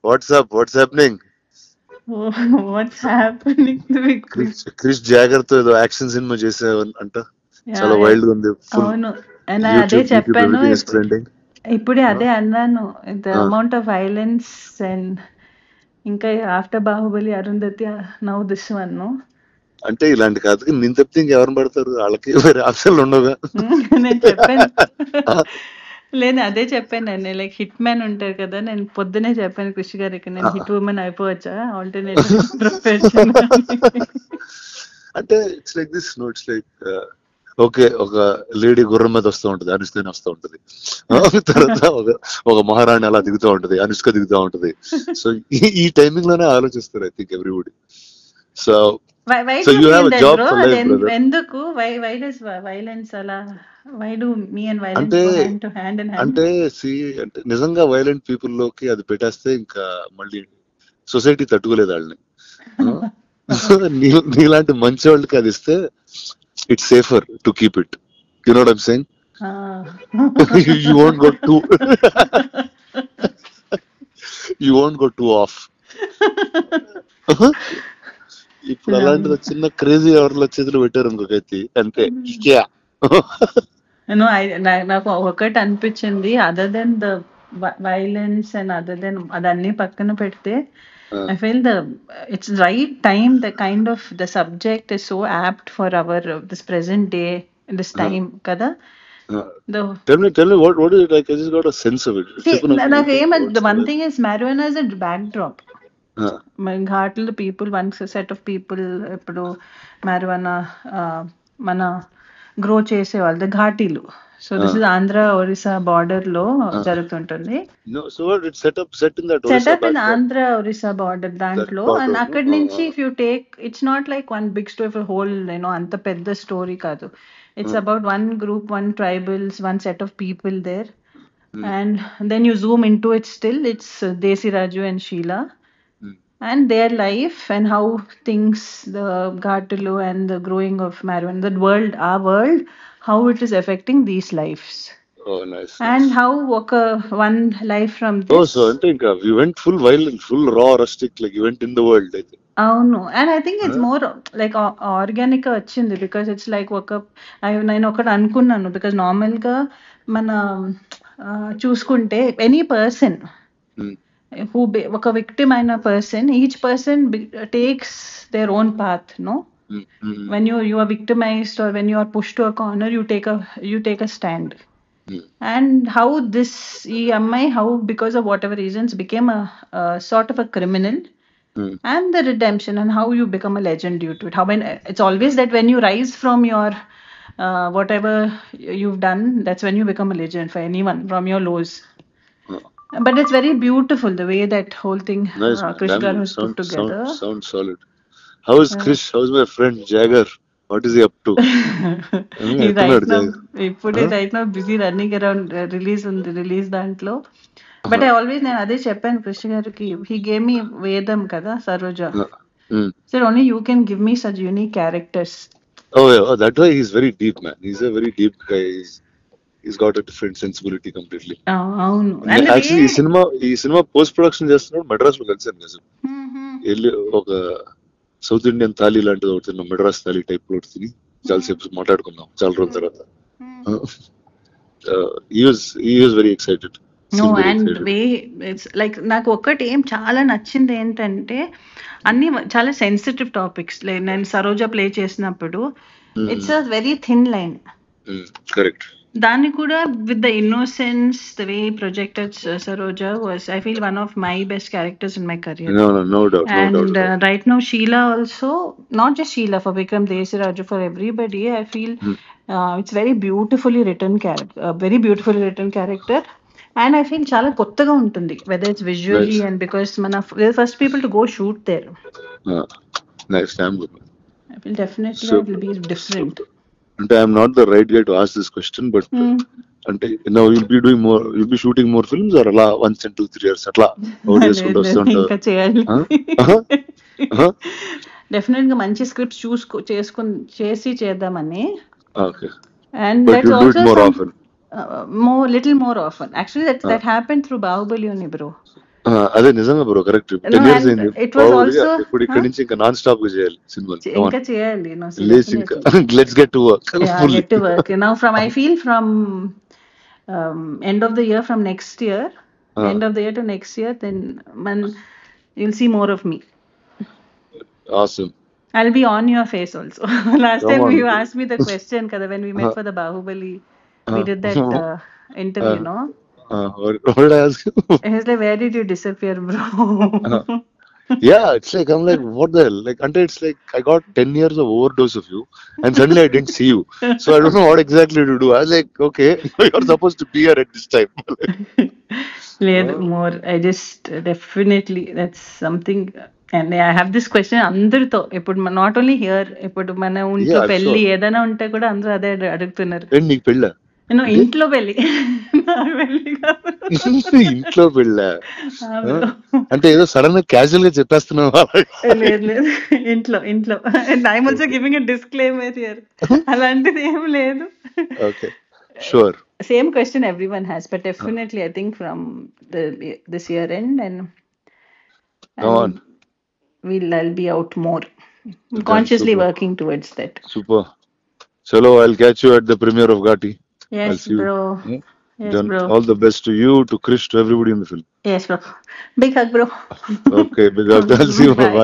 Watts happening? What's happening with Krish Jagar తో ఏదో action cinema చేసావు అంట, చాలా వైల్డ్ గా ఉంది. ఫుల్ అవును, అదే యూట్యూబ్ చెప్పాను. Everything is trending. ఇప్పుడే అదే అన్నాను, the amount of violence and ఇంకా after Baahubali Arundhati now this one. అంటే ఇలాంటి కథకి నేను తప్పితే ఇంకెవరిని పడతారు, వాళ్ళకి వేరే ఆప్షన్లు ఉండవుగా. నేను చెప్పాను లేదు అదే చెప్పాను నేను, లైక్ హిట్ మ్యాన్ ఉంటారు కదా, నేను పొద్దునే చెప్పాను కృషి గారికి, నేను హిట్ ఉమెన్ అయిపోవచ్చా ఆల్టర్నేట్ ప్రొఫెషన్. అంటే it's like this, no it's like okay, ఒక లేడీ గుర్రం మీద వస్తూ ఉంటది, అనుష్కని వస్తూ ఉంటది. తర్వాత ఒక మహారాణి అలా దిగుతూ ఉంటది, అనుష్క దిగుతూ ఉంటది. సో ఈ టైమింగ్ లోనే ఆలోచిస్తారు I think everybody. So so you have a job for life, brother. ఎందుకు వై డస్ వైలెన్స్ అలా, why do me and violence అంటే hand to hand and hand? అంటే అంటే నిజంగా వైలెంట్ పీపుల్ లోకి అది పెట్టేస్తే ఇంకా మళ్ళీ సొసైటీ తట్టుకోలేదు వాళ్ళని. నీలాంటి మంచి వాళ్ళకి అది ఇస్తే it's safer to keep it. You know what I'm saying? You won't go too off. ఇప్పుడు అలాంటిది చిన్న క్రేజీ ఎవరిలో చేతులు పెట్టారు ఇంకొకైతే అంతే. నాకు ఒకటి అనిపించింది, other than the violence and other than అదన్నీ పక్కన పెడితే, I feel it's right time, the kind of the subject is so apt for our this present day, this time kada. Tell me what is it like? I just got a sense of it. The one thing is marijuana is a backdrop. ఘాట్లు people, one set of people ఇప్పుడు marijuana మన grow చేసేవాళ్ళు ఘాటీలు. So this is Andhra Orissa border లో జరుగుతుంటుంది. Setup in Andhra Orissa border దాంట్లో. And అక్కడి నుంచి if you take, it's not like one big story for whole, అంత పెద్ద స్టోరీ కాదు. It's about one group, one tribals, one set of people there. And then you zoom in to it, still it's Desiraju and Sheila and their life and how things, the Ghatulu and the growing of marijuana, that world, our world, how it is affecting these lives. Oh, nice. And how one life from this. Oh, so I think you went full violent, full raw, rustic, like you went in the world, I think. అవును, and I think it's more like organic వచ్చింది, because it's like నేను ఒకటి అనుకున్నాను, because నార్మల్గా మన చూసుకుంటే any person who ఒక victim అయిన person, each person takes their own path, no? when you are victimized or when you are pushed to a corner, you take a stand. And how this ఈ అమ్మాయి, how because of whatever reasons became a sort of a criminal, and the redemption and how you become a legend due to it. How when it's always that when you rise from your whatever you've done, that's when you become a legend for anyone from your lows. But it's very beautiful the way that whole thing Krish Garu has put together. Sounds solid. How is Krish? How's my friend Jagger? What is he up to? right now busy running around release దాంట్లో. But I always, నేను అదే చెప్పాను కృష్ణ గారికి, he gave me వేదం కదా, Saroja. Said only you can give me such unique characters. Oh yeah, that's why he's very deep, man. He's a very deep guy. He's got a different sensibility completely. అవును. Actually ఈ cinema post production చేస్తున్నాడు మెడ్రాస్ లో కలిసాను కదా. వెళ్ళి ఒక south Indian thali లాంటిది ఒకటి తిన్నాం, మెడ్రాస్ థాలీ టైప్ లో తిని చాలాసేపు మాట్లాడుకున్నాం చాలా రోజుల తర్వాత. he was very excited. No, and way it's like నాకు ఒక్కటి ఏం చాలా నచ్చింది ఏంటంటే, అన్ని చాలా సెన్సిటివ్ టాపిక్స్. నేను సరోజా ప్లే చేసినప్పుడు it's a very thin line. Correct. దాన్ని కూడా with the innocence, the way projected Saroja was, I feel, one of my best characters in my career. No doubt. And right now Sheila also, not just Sheila, for Vikram, Desiraju, for everybody, I feel it's very beautifully written character. And I feel చాలా కొత్తగా ఉంటుంది, whether it's visually and because we're the first people to go shoot there. Nice time. I feel definitely it will be different. And I'm not the right guy to ask this question, but అంటే now you'll be shooting more films or అలా once in 2-3 years అట్లా ఇంకా చేయాలి. Definite గా మంచి scripts చేసి చేద్దామని. Okay. And that's also little more often. Actually that happened through Bahubali only, bro. అదే నిజంగా bro, correct. No, 10 years and అయింది. it was Probably also, ఇప్పుడు ఇక్కడి నుంచి ఇంకా నాన్ స్టాప్ గా చేయాలి సినిమాలు. ఇంకా చేయాలి, no, so లేచి ఇంకా definitely. Let's get to work Yeah, fully. get to work. Now I feel from end of the year, from next year, end of the year to next year, then you'll see more of me. Awesome. I'll be on your face also. Last Come time on. you asked me the question, kada, when we met for the Bahubali, we did that interview, no? What did I ask you? It was like, where did you disappear, bro? Yeah, it's like I'm like, what the hell? Like, until it's like I got 10 years of overdose of you, and suddenly I didn't see you. So I don't know what exactly to do. I was like, okay, you're supposed to be here at this time. More. I just definitely, that's something. And I have this question అందరితో ఇప్పుడు, not only here, ఇప్పుడు మన ఇంట్లో Yeah, పెళ్లి sure. ఏదైనా ఉంటే కూడా అందరూ అదే అడుగుతున్నారు. నీకు పెళ్ళ? ఇంట్లో పెళ్లి, నాకు పెళ్లి కాదు. ఇంట్లో పెళ్ళ అంటే ఏదో సడన్ గా క్యాజువల్ గా చెప్పేస్తున్నావా? లేదు లేదు, ఇంట్లో ఇంట్లో. And I'm also giving a disclaimer here, అలాంటిది ఏం లేదు. Okay, sure. Same question everyone has, but definitely I think from this year end, and I'll be out more, consciously super. working towards that. Super. Chalo, I'll catch you at the premiere of Ghati. Yes, I'll see bro. you. Yes, Then bro. all the best to you, to Krish, to everybody in the film. Yes, bro. Big hug, bro. Okay, big up. I'll see you. Bye. Bye.